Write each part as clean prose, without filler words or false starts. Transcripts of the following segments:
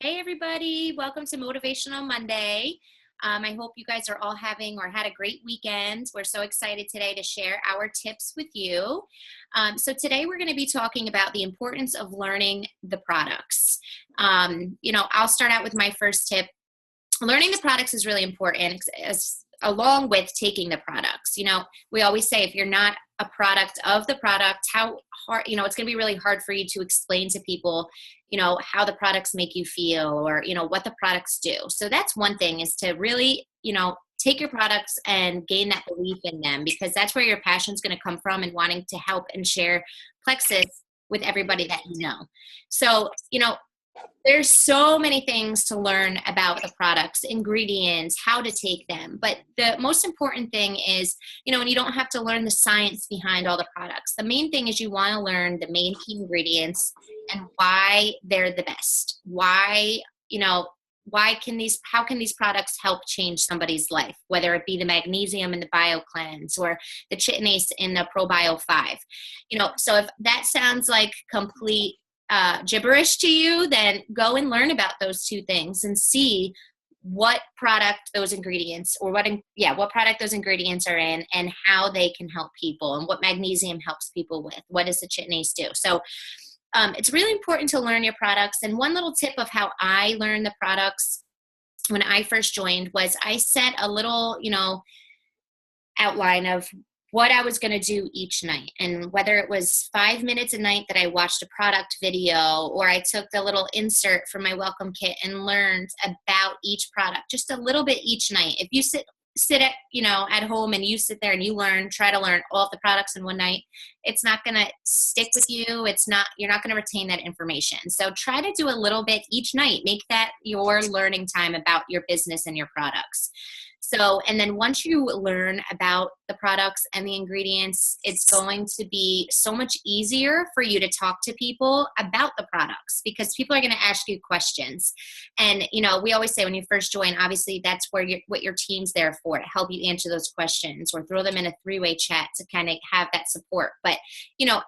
Hey, everybody. Welcome to Motivational Monday. I hope you guys are all having or had a great weekend. We're so excited today to share our tips with you. So, today we're going to be talking about the importance of learning the products. I'll start out with my first tip. Learning the products is really important along with taking the products. We always say if you're not a product of the product, how hard, it's going to be really hard for you to explain to people, how the products make you feel or, what the products do. So that's one thing, is to really, take your products and gain that belief in them, because that's where your passion is going to come from, and wanting to help and share Plexus with everybody that you know. So, there's so many things to learn about the products, ingredients, how to take them. But the most important thing is, and you don't have to learn the science behind all the products. The main thing is you want to learn the main key ingredients and why they're the best. How can these products help change somebody's life, whether it be the magnesium in the BioCleanse or the chitinase in the ProBio 5. So if that sounds like complete gibberish to you, then go and learn about those two things and see what product those ingredients what product those ingredients are in, and how they can help people, and what magnesium helps people with. What does the chitinase do? So it's really important to learn your products. And one little tip of how I learned the products when I first joined was I set a little, outline of what I was going to do each night. And whether it was 5 minutes a night that I watched a product video, or I took the little insert from my welcome kit and learned about each product just a little bit each night. If you sit at home and you sit there and you try to learn all of the products in one night, it's not going to stick with you. You're not going to retain that information. So try to do a little bit each night. Make that your learning time about your business and your products. So, and then once you learn about the products and the ingredients, it's going to be so much easier for you to talk to people about the products, because people are going to ask you questions. And, we always say when you first join, obviously that's what your team's there for, to help you answer those questions or throw them in a three-way chat to kind of have that support. But,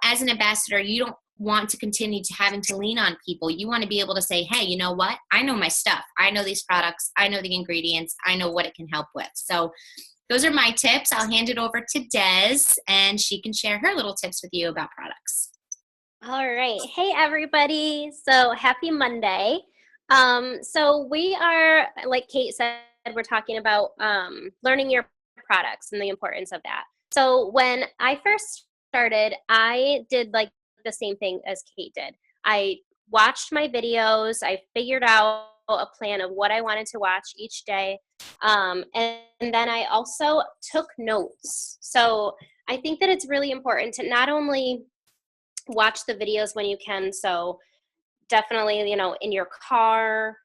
as an ambassador, you don't want to continue to having to lean on people. You want to be able to say, hey, you know what? I know my stuff. I know these products. I know the ingredients. I know what it can help with. So those are my tips. I'll hand it over to Des, and she can share her little tips with you about products. All right. Hey, everybody. So happy Monday. So we are, like Kate said, we're talking about learning your products and the importance of that. So when I first started, I did like the same thing as Kate did. I watched my videos. I figured out a plan of what I wanted to watch each day. And then I also took notes. So I think that it's really important to not only watch the videos when you can. So definitely, in your car,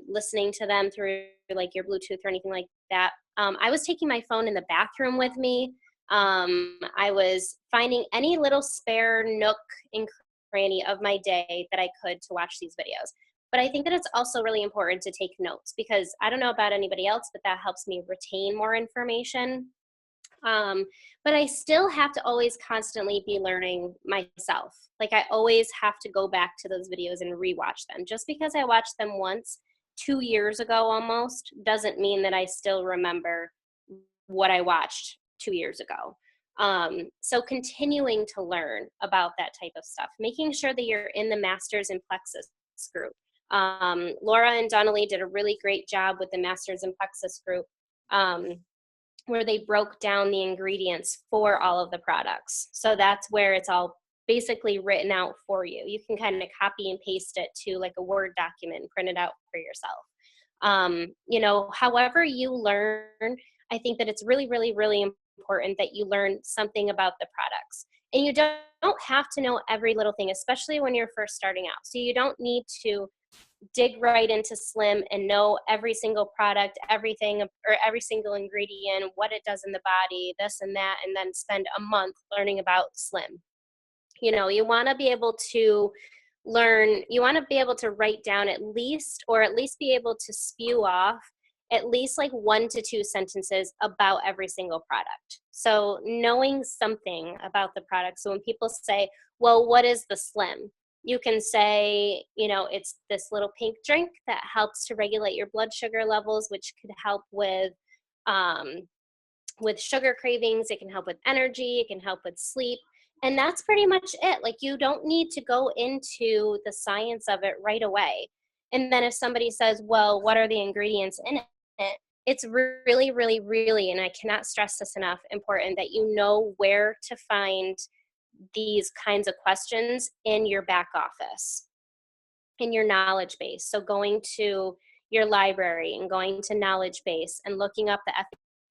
listening to them through like your Bluetooth or anything like that. I was taking my phone in the bathroom with me. I was finding any little spare nook and cranny of my day that I could to watch these videos. But I think that it's also really important to take notes, because I don't know about anybody else, but that helps me retain more information. But I still have to always constantly be learning myself. Like I always have to go back to those videos and rewatch them. Just because I watched them once 2 years ago almost doesn't mean that I still remember what I watched 2 years ago. So continuing to learn about that type of stuff, making sure that you're in the Masters in Plexus group. Laura and Donnelly did a really great job with the Masters in Plexus group. Where they broke down the ingredients for all of the products. So that's where it's all basically written out for you. You can kind of copy and paste it to like a Word document and print it out for yourself. However you learn, I think that it's really, really, really important that you learn something about the products. And you don't have to know every little thing, especially when you're first starting out. So you don't need to dig right into Slim and know every single product, everything, or every single ingredient, what it does in the body, this and that, and then spend a month learning about Slim. You want to be able to learn, you want to be able to write down at least be able to spew off at least like 1 to 2 sentences about every single product. So knowing something about the product. So when people say, well, what is the Slim? You can say, it's this little pink drink that helps to regulate your blood sugar levels, which could help um, with sugar cravings. It can help with energy. It can help with sleep. And that's pretty much it. Like, you don't need to go into the science of it right away. And then if somebody says, well, what are the ingredients in it? It's really, really, really, and I cannot stress this enough, important that you know where to find these kinds of questions in your back office, in your knowledge base. So going to your library and going to knowledge base and looking up the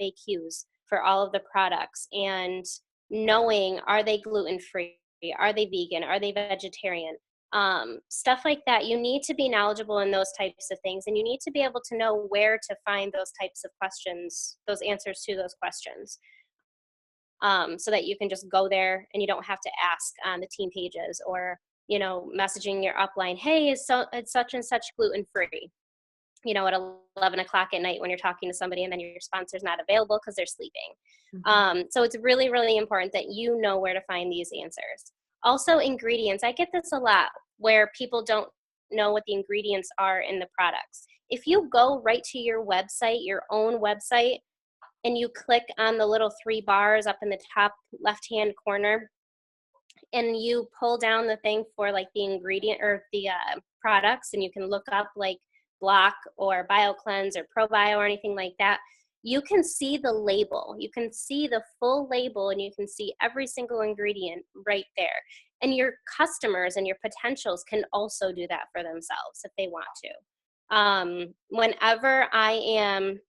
FAQs for all of the products and knowing, are they gluten-free? Are they vegan? Are they vegetarian? Stuff like that. You need to be knowledgeable in those types of things, and you need to be able to know where to find those types of questions, those answers to those questions, so that you can just go there and you don't have to ask on the team pages or, messaging your upline, hey, it's such and such gluten-free, at 11 o'clock at night when you're talking to somebody and then your sponsor's not available because they're sleeping. Mm-hmm. So it's really, really important that you know where to find these answers. Also, ingredients. I get this a lot where people don't know what the ingredients are in the products. If you go right to your website, your own website, and you click on the little 3 bars up in the top left-hand corner, and you pull down the thing for like the ingredient or the products, and you can look up like Block or BioCleanse or ProBio or anything like that, you can see the label. You can see the full label, and you can see every single ingredient right there. And your customers and your potentials can also do that for themselves if they want to. Whenever I am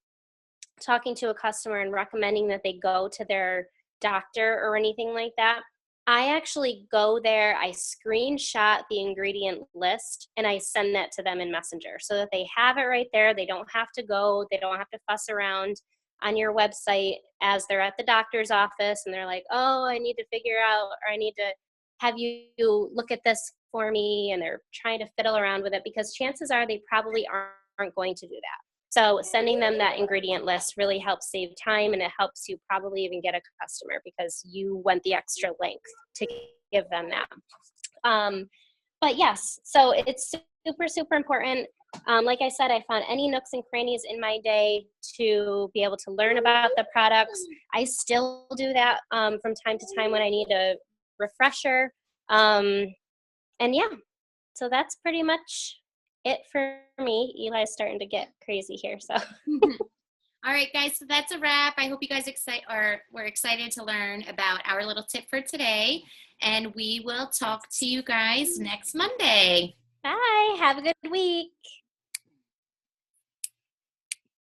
talking to a customer and recommending that they go to their doctor or anything like that, I actually go there, I screenshot the ingredient list, and I send that to them in Messenger so that they have it right there. They don't have to go, they don't have to fuss around on your website as they're at the doctor's office and they're like, oh, I need to figure out, or I need to have you look at this for me, and they're trying to fiddle around with it, because chances are they probably aren't going to do that. So sending them that ingredient list really helps save time, and it helps you probably even get a customer because you went the extra length to give them that. But yes, so it's super, super important. Like I said, I found any nooks and crannies in my day to be able to learn about the products. I still do that from time to time when I need a refresher. And yeah, so that's pretty much it for me. Eli's starting to get crazy here, so. All right, guys, so that's a wrap. I hope you guys were excited to learn about our little tip for today, and we will talk to you guys next Monday. Bye. Have a good week.